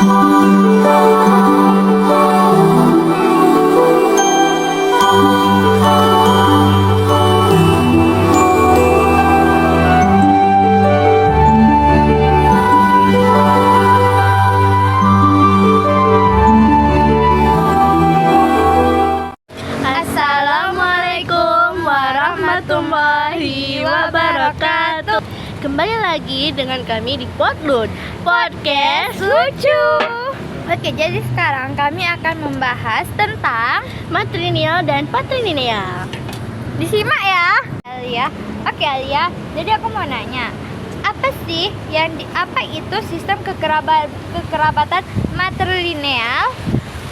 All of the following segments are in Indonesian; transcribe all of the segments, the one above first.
Assalamualaikum warahmatullahi wabarakatuh. Kembali lagi dengan kami di Potlut Podcast Lucu. Oke, jadi sekarang kami akan membahas tentang matrilineal dan patrilineal. disimak ya, Alia. Oke, Alia. Jadi aku mau nanya, apa sih apa itu sistem kekerabatan matrilineal?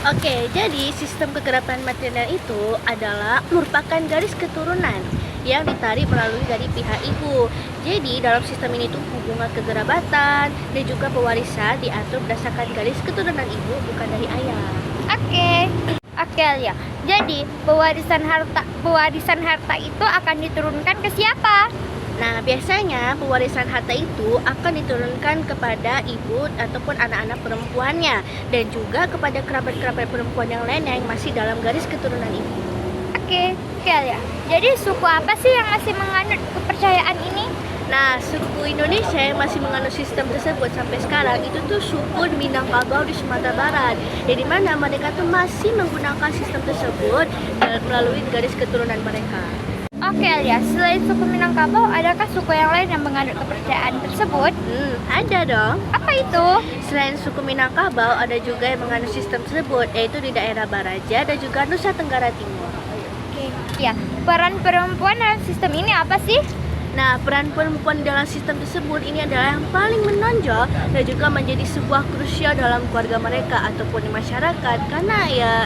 Oke, jadi sistem kekerabatan matrilineal itu adalah merupakan garis keturunan yang ditarik melalui dari pihak ibu. Jadi dalam sistem ini tuh hubungan kekerabatan dan juga pewarisan diatur berdasarkan garis keturunan ibu, bukan dari ayah. Oke, Alia. Jadi pewarisan harta itu akan diturunkan ke siapa? Nah, biasanya pewarisan harta itu akan diturunkan kepada ibu ataupun anak-anak perempuannya dan juga kepada kerabat-kerabat perempuan yang lain yang masih dalam garis keturunan ibu. Oke, Alia. Jadi suku apa sih yang masih menganut kepercayaan ini? Nah, suku Indonesia yang masih menganut sistem tersebut sampai sekarang itu tuh suku Minangkabau di Sumatera Barat. Jadi mana mereka tuh masih menggunakan sistem tersebut melalui garis keturunan mereka. Oke, Alia. Selain suku Minangkabau, adakah suku yang lain yang menganut kepercayaan tersebut? Ada dong. Apa itu? Selain suku Minangkabau, ada juga yang menganut sistem tersebut, yaitu di daerah Baraja dan juga Nusa Tenggara Timur. Oke. Ya, peran perempuan dalam sistem ini apa sih? Nah, peran perempuan dalam sistem tersebut ini adalah yang paling menonjol dan juga menjadi sebuah krusial dalam keluarga mereka ataupun di masyarakat, karena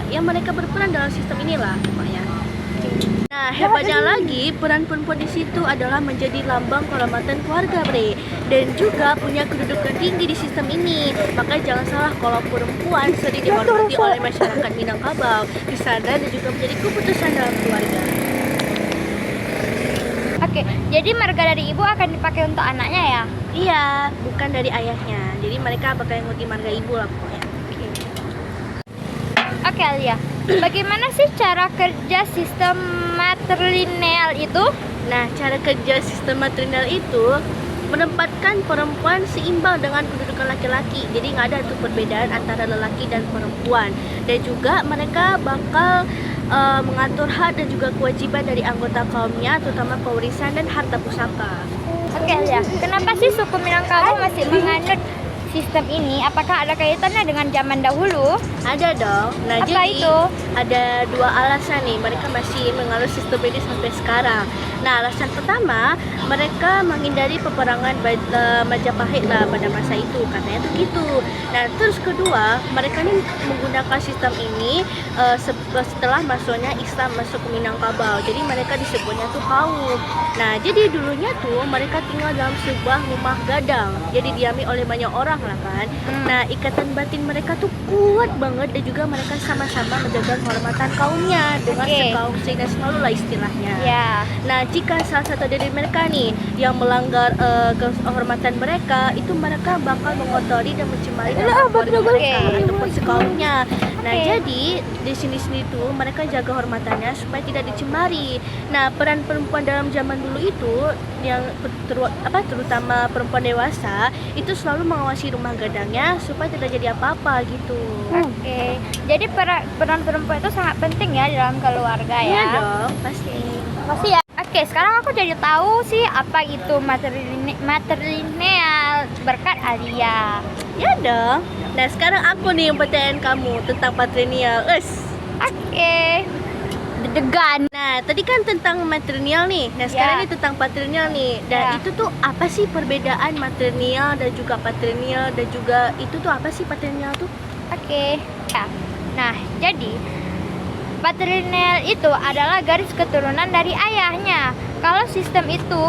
ya mereka berperan dalam sistem inilah pokoknya. Nah, hebatnya lagi, peran perempuan di situ adalah menjadi lambang kehormatan keluarga, Bre, dan juga punya kedudukan tinggi di sistem ini. Makanya jangan salah kalau perempuan sering dihormati oleh masyarakat Minangkabau di sana dan juga menjadi keputusan dalam keluarga. Oke, jadi marga dari ibu akan dipakai untuk anaknya ya? Iya, bukan dari ayahnya. Jadi mereka bakal ngikuti marga ibu lah pokoknya. Oke, Alia. Bagaimana sih cara kerja sistem matrilineal itu? Nah, cara kerja sistem matrilineal itu menempatkan perempuan seimbang dengan kedudukan laki-laki. Jadi nggak ada tuh perbedaan antara lelaki dan perempuan. Dan juga mereka bakal mengatur hak dan juga kewajiban dari anggota kaumnya, terutama pewarisan dan harta pusaka. Oke, Alia. Kenapa sih suku Minangkabau masih menganut sistem ini? Apakah ada kaitannya dengan zaman dahulu? Ada dong. Nah, Apa jadi itu? ada dua alasan nih mereka masih menganut sistem ini sampai sekarang. Nah, alasan pertama, mereka menghindari peperangan Majapahit lah pada masa itu, katanya tuh gitu. Nah, terus kedua, mereka nih menggunakan sistem ini setelah masuknya Islam masuk ke Minangkabau. Jadi mereka disebutnya tuh kaum. Nah, jadi dulunya tuh mereka tinggal dalam sebuah rumah gadang. Jadi diami oleh banyak orang lah kan. Nah, ikatan batin mereka tuh kuat banget dan juga mereka sama-sama menjaga kehormatan kaumnya dengan sekaum sehingga selalu lah istilahnya. Ya. Nah, jika salah satu dari mereka nih yang melanggar kehormatan mereka, itu mereka bakal mengotori dan mencemari nama keluarga mereka ataupun sekaumnya. Nah, jadi di sini tuh mereka jaga kehormatannya supaya tidak dicemari. Nah, peran perempuan dalam zaman dulu itu yang terutama perempuan dewasa itu selalu mengawasi rumah gadangnya supaya tidak jadi apa-apa gitu. Oke. Jadi peran perempuan itu sangat penting ya dalam keluarga ya. Iya dong, pasti. Pasti ya. Oke, sekarang aku jadi tahu sih apa itu matrilineal berkat Alia. Ya dong. Nah, sekarang aku nih yang pertanyaan kamu tentang patrilineal. Oke. Deg-degan. Nah, tadi kan tentang matrilineal nih. Nah, sekarang ini tentang patrilineal nih. Dan itu tuh apa sih perbedaan matrilineal dan juga patrilineal dan juga itu tuh apa sih patrilineal tuh? Oke. Ya. Nah, jadi patrilineal itu adalah garis keturunan dari ayahnya. kalau sistem itu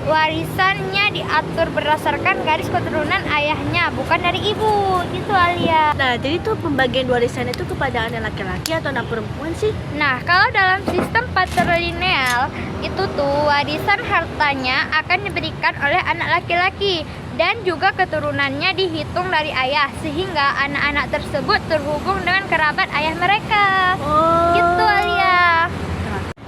warisannya diatur berdasarkan garis keturunan ayahnya, bukan dari ibu, gitu Alia. Nah, jadi tuh pembagian warisan itu kepada anak laki-laki atau anak perempuan sih? Nah, kalau dalam sistem patrilineal itu tuh warisan hartanya akan diberikan oleh anak laki-laki dan juga keturunannya dihitung dari ayah, sehingga anak-anak tersebut terhubung dengan kerabat ayah mereka. Oh. Gitu Alia.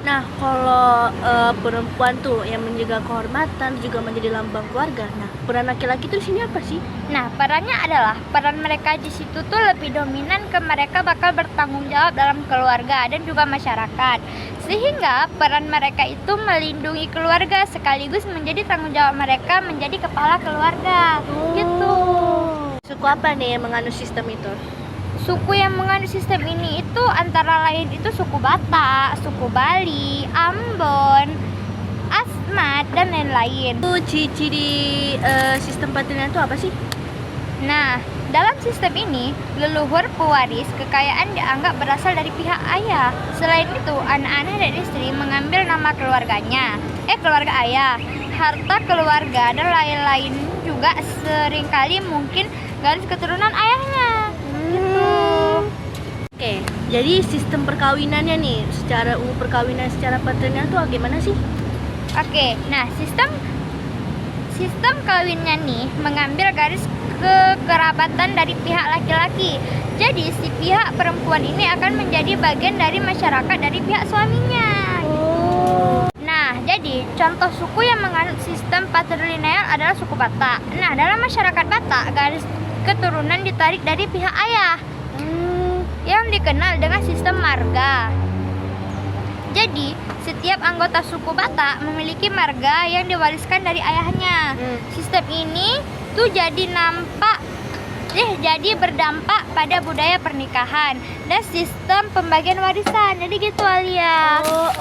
Nah, kalau perempuan tuh yang menjaga kehormatan juga menjadi lambang keluarga. Nah, peran laki-laki itu di sini apa sih? Nah, perannya adalah peran mereka di situ tuh lebih dominan ke mereka bakal bertanggung jawab dalam keluarga dan juga masyarakat. Sehingga peran mereka itu melindungi keluarga sekaligus menjadi tanggung jawab mereka menjadi kepala keluarga. Gitu. Suku apa nih yang menganut sistem itu? Suku yang menganut sistem ini itu antara lain itu suku Batak, suku Bali, Ambon, Asmat, dan lain-lain. Itu ciri-ciri sistem patrilineal itu apa sih? Nah, dalam sistem ini, leluhur pewaris kekayaan dianggap berasal dari pihak ayah. Selain itu, anak-anak dan istri mengambil nama keluarga ayah, harta keluarga, dan lain-lain juga seringkali mungkin garis keturunan ayahnya. Gitu. Oke, jadi sistem perkawinannya nih, secara umum perkawinan secara patrilineal itu gimana sih? Oke, nah sistem kawinnya nih mengambil garis kekerabatan dari pihak laki-laki. Jadi si pihak perempuan ini akan menjadi bagian dari masyarakat dari pihak suaminya. Nah, jadi contoh suku yang menganut sistem patrilineal adalah suku Batak. Nah, dalam masyarakat Batak, garis keturunan ditarik dari pihak ayah yang dikenal dengan sistem marga. Jadi, setiap anggota suku Batak memiliki marga yang diwariskan dari ayahnya. Sistem ini tuh jadi berdampak pada budaya pernikahan dan sistem pembagian warisan. Jadi gitu Alia. Oh,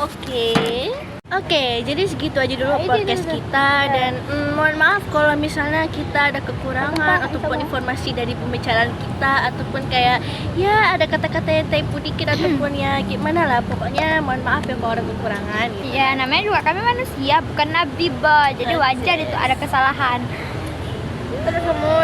Oke, jadi segitu aja dulu podcast kita dan mohon maaf kalau misalnya kita ada kekurangan ataupun informasi dari pembicaraan kita ataupun kayak ya ada kata-kata yang typo dikit ataupun ya gimana lah, pokoknya mohon maaf ya kalau ada kekurangan gitu. Ya, namanya juga kami manusia, bukan nabi, Ba. Jadi wajar itu ada kesalahan. Terus semua